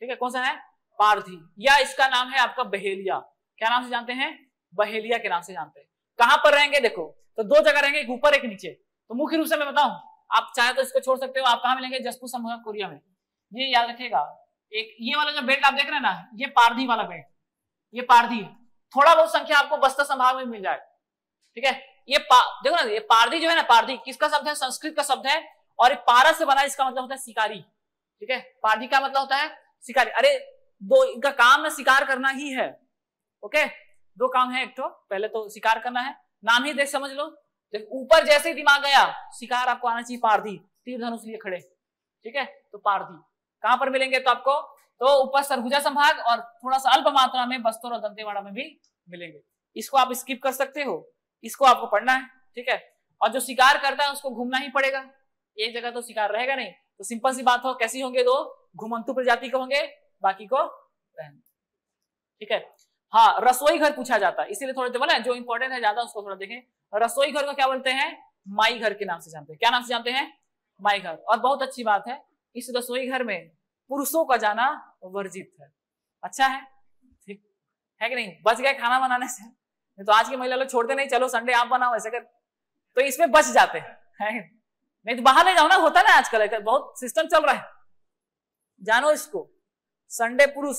ठीक है, कौन सा है, पारधी, या इसका नाम है आपका बहेलिया। क्या नाम से जानते हैं, बहेलिया के नाम से जानते हैं। कहां पर रहेंगे, देखो तो दो जगह रहेंगे, एक ऊपर एक नीचे। तो मुख्य रूप से मैं बताऊं, आप चाहे तो इसको छोड़ सकते हो, आप कहां मिलेंगे, जसपुर संभाग कोरिया में। ये याद रखिएगा, एक ये वाला जो बेल्ट आप देख रहे हैं ना, ये पारधी वाला बेल्ट, ये पारधी। थोड़ा बहुत संख्या आपको बस्तर संभाग में मिल जाए, ठीक है। ये देखो ना, ये पारधी जो है ना, पारधी किसका शब्द है, संस्कृत का शब्द है, और पारस से बना, इसका मतलब होता है शिकारी, ठीक है। पारधी का मतलब होता है शिकारी। अरे दो, इनका काम ना शिकार करना ही है, ओके। दो काम है, एक तो पहले तो शिकार करना है, नाम ही देख समझ लो। ऊपर जैसे ही दिमाग गया, शिकार आपको आना चाहिए, पारधी, तीर धनुष लिए खड़े, ठीक है। तो पारधी कहां पर मिलेंगे, तो आपको तो ऊपर सरगुजा संभाग और थोड़ा सा अल्प मात्रा में बस्तर और दंतेवाड़ा में भी मिलेंगे। इसको आप स्किप कर सकते हो, इसको आपको पढ़ना है, ठीक है। और जो शिकार करता है उसको घूमना ही पड़ेगा, एक जगह तो शिकार रहेगा नहीं। तो सिंपल सी बात हो, कैसी होंगे, दो घुमंतु प्रजाति के होंगे, बाकी को रहने, ठीक है। हाँ, रसोई घर पूछा जाता है, इसीलिए थोड़े बोला जो इंपॉर्टेंट है ज्यादा उसको थोड़ा देखें। रसोई घर को क्या बोलते हैं, माई घर के नाम से जानते हैं। क्या नाम से जानते हैं, माई घर। और बहुत अच्छी बात है, इस रसोई घर में पुरुषों का जाना वर्जित है। अच्छा है, ठीक है कि नहीं, बच गए खाना बनाने से। नहीं तो आज की महिला लोग छोड़ते नहीं, चलो संडे आप बनाओ ऐसे कर, तो इसमें बच जाते हैं। नहीं तो बाहर ले जाओ ना, होता ना आजकल बहुत सिस्टम चल रहा है, जानो इसको, संडे पुरुष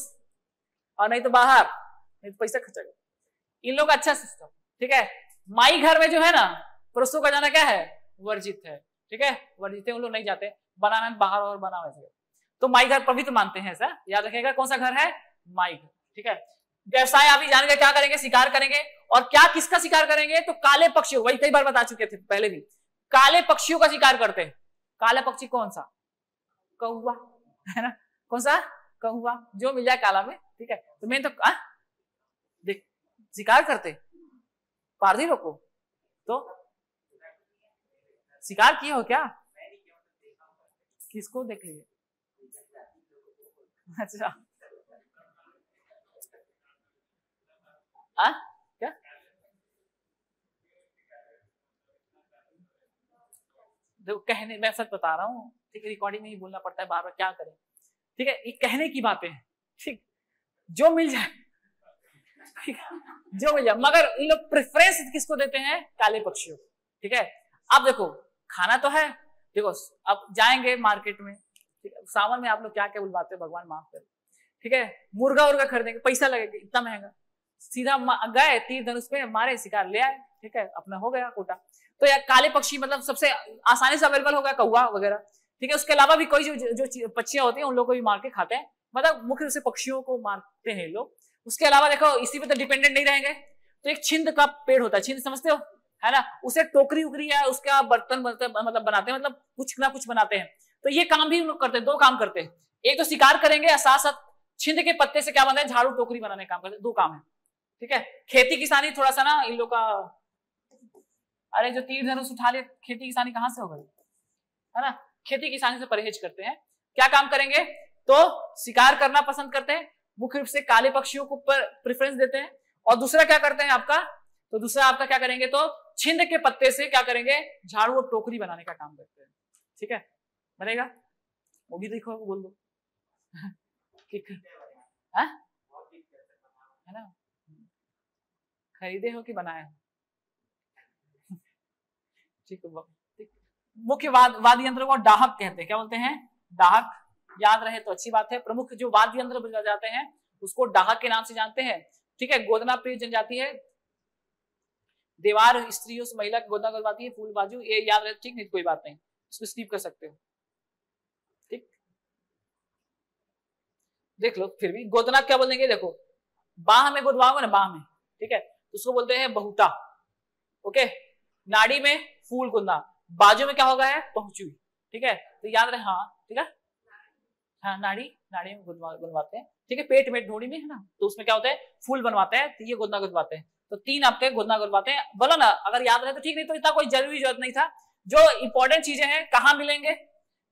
और नहीं तो बाहर, नहीं तो पैसा खर्चेगा। इन लोग का अच्छा सिस्टम, ठीक है। माई घर में जो है ना, पुरुषों का जाना क्या है, वर्जित है, ठीक है, वर्जित है, उन लोग नहीं जाते, बनाना बाहर और बना वैसे। तो माई घर पवित्र मानते हैं, ऐसा याद रखिएगा। कौन सा घर है, माई घर, ठीक है। व्यवसाय आप ही जान गए, क्या करेंगे, शिकार करेंगे। और क्या किसका शिकार करेंगे, तो काले पक्षियों, वही कई बार बता चुके थे पहले भी, काले पक्षियों का शिकार करते हैं। काला पक्षी कौन सा, कौवा, है ना, कौन सा, कौवा, जो मिल जाए काला में, ठीक है। तो मैं तो देख शिकार करते, पारधी रोको, तो शिकार किए हो क्या, किसको देख लीजिए, अच्छा क्या, देखो कहने, मैं सच बता रहा हूँ, ठीक है, रिकॉर्डिंग में ही बोलना पड़ता है बार बार, क्या करें, ठीक है। ये कहने की बातें हैं, ठीक, जो मिल जाए, ठीक है, जो मिल जाए, मगर इन लोग प्रेफरेंस किसको देते हैं, काले पक्षियों, ठीक है। अब देखो खाना तो है, देखो अब जाएंगे मार्केट में, ठीक है, सावन में आप लोग क्या क्या बुलवाते हैं, भगवान माफ करे, ठीक है, मुर्गा उर्गा खरीदेंगे, पैसा लगेगा, इतना महंगा, सीधा गए तीर धनुष पे मारे, शिकार ले आए, ठीक है, अपना हो गया कोटा। तो यार काले पक्षी मतलब सबसे आसानी से अवेलेबल होगा, कौवा वगैरह, ठीक है। उसके अलावा भी कोई जो पक्षियां होती हैं उन लोगों को भी मार के खाते हैं, मतलब मुख्य रूप से पक्षियों को मारते हैं लोग। उसके अलावा देखो इसी पे तो डिपेंडेंट नहीं रहेंगे, तो एक छिंद का पेड़ होता है, छिंद समझते हो, है ना, उसे टोकरी उकरी या उसका बर्तन मतलब बनाते हैं, मतलब कुछ ना कुछ बनाते हैं। तो ये काम भी लोग करते हैं, दो काम करते हैं, एक तो शिकार करेंगे, साथ साथ छिंद के पत्ते से क्या बनता है, झाड़ू टोकरी बनाने का काम करते हैं, दो काम है, ठीक है। खेती किसानी थोड़ा सा ना इन लोग का, अरे जो तीर धनुष उठा ले, खेती किसानी कहां से होगा, है ना, खेती किसानी से परहेज करते हैं। क्या काम करेंगे, तो शिकार करना पसंद करते हैं, मुख्य रूप से काले पक्षियों को प्रेफरेंस देते हैं। और दूसरा क्या करते हैं आपका, तो दूसरा आपका क्या करेंगे, तो छिंद के पत्ते से क्या करेंगे, झाड़ू और टोकरी बनाने का काम करते हैं, ठीक है, बनेगा, वो भी देखो, बोल दो है ना, खरीदे हो कि बनाए हो, ठीक है। मुख्य वाद्य यंत्र को डाहक कहते हैं, क्या बोलते हैं, डाहक, याद रहे तो अच्छी बात है। प्रमुख जो वाद्य यंत्र बजाए जाते हैं उसको डाहक के नाम से जानते हैं, ठीक है। गोदना प्रिय जनजाति है, देवार स्त्रियों से महिला गोदना गलवाती है, फूल बाजू, ये याद रहे, ठीक, नहीं कोई बात नहीं, इसको स्किप कर सकते हो, ठीक, देख लो। फिर भी गोदना क्या बोलेंगे, देखो बाह में गोदवाओगे ना, बाह में, ठीक है, तो उसको बोलते हैं बहुता, ओके। नाड़ी में फूल गुंदा, बाजू में क्या होगा, है पहुंचुई, ठीक है, तो याद रहे, हाँ ठीक है, हाँ नाड़ी में गुदवाते हैं, ठीक है। पेट में ढोड़ी में है ना, तो उसमें क्या होता है, फूल बनवाते हैं, तो ये गोदना गुदवाते हैं। तो तीन आपके गोदना गुदवाते हैं, बोलो ना, अगर याद रहे तो ठीक, नहीं तो इतना कोई जरूरी जरूरत नहीं था। जो इंपॉर्टेंट चीजें हैं कहाँ मिलेंगे,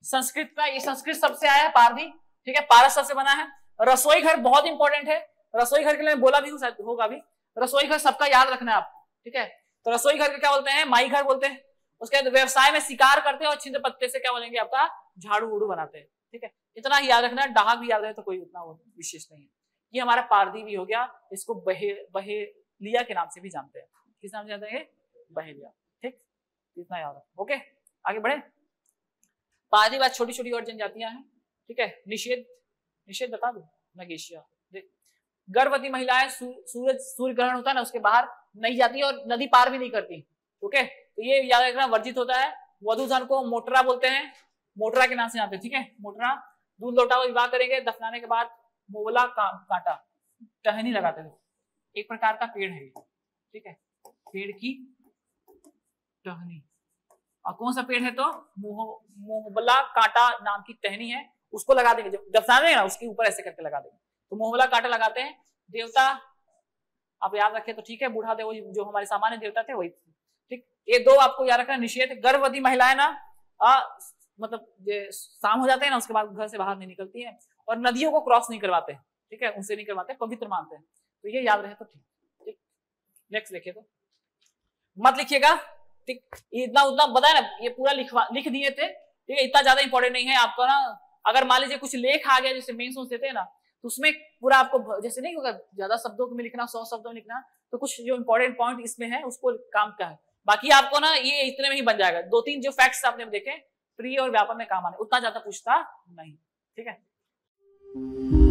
संस्कृत का, ये संस्कृत सबसे आया है, पारधी, ठीक है, पारस सबसे बना है। रसोई घर बहुत इंपॉर्टेंट है, रसोई घर के लिए बोला भी होगा भी, रसोई घर सबका याद रखना है आपको, ठीक है। तो रसोई घर के क्या बोलते हैं, माई घर बोलते हैं। उसके बाद व्यवसाय में शिकार करते हैं, और छिंद पत्ते से क्या बोलेंगे आपका, झाड़ू उड़ू बनाते हैं, ठीक है, इतना ही याद रखना है। डहाक भी याद रहे तो कोई उतना विशेष नहीं है। ये हमारा पारदीवी हो गया, इसको बहेलिया के नाम से भी जानते हैं। किस नाम से जानते हैं? बहेलिया। ठीक, इतना याद रखो। ओके, आगे बढ़े। पारदीवी बाद छोटी छोटी और जनजातियां हैं। ठीक है, निषेध बता दो। नगेशिया, गर्भवती महिलाएं सूर्य ग्रहण होता है ना उसके बाहर नहीं जाती और नदी पार भी नहीं करती। ओके, तो ये याद रखना वर्जित होता है। वधूधन को मोटरा बोलते हैं, मोटरा के नाम से जानते हैं। ठीक है, मोटरा। दूध लौटा विवाह करेंगे, दफनाने के बाद मोवला कांटा टहनी लगाते थे। एक प्रकार का पेड़ है, ठीक है, पेड़ की टहनी। और कौन सा पेड़ है? तो मोहबला कांटा नाम की टहनी है, उसको लगा देंगे जब दफना देंगे ना, उसके ऊपर ऐसे करके लगा देंगे, तो मोहबला कांटा लगाते हैं। देवता आप याद रखें तो ठीक है, बूढ़ा देव जो हमारे सामान्य देवता थे वही। ठीक, ये दो आपको याद रखना। निषेध, गर्भवती महिलाएं ना मतलब शाम हो जाते हैं ना उसके बाद घर से बाहर नहीं निकलती हैं, और नदियों को क्रॉस नहीं करवाते हैं। ठीक है, उनसे नहीं करवाते, पवित्र मानते हैं। तो ये याद रहे तो ठीक। ठीक, नेक्स्ट लिखिए, तो मत लिखिएगा। ठीक, इतना उतना बताया ना, ये पूरा लिख दिए थे। ठीक है, इतना ज्यादा इंपॉर्टेंट नहीं है आपको ना। अगर मान लीजिए कुछ लेख आ गया जैसे मेंस देते हैं ना, तो उसमें पूरा आपको जैसे नहीं होगा ज्यादा शब्दों में लिखना, 100 शब्दों में लिखना, तो कुछ जो इंपॉर्टेंट पॉइंट इसमें है उसको काम का है। बाकी आपको ना ये इतने में ही बन जाएगा। 2-3 जो फैक्ट्स आपने देखे प्रिय और व्यापक में काम आने, उतना ज्यादा पूछता नहीं। ठीक है।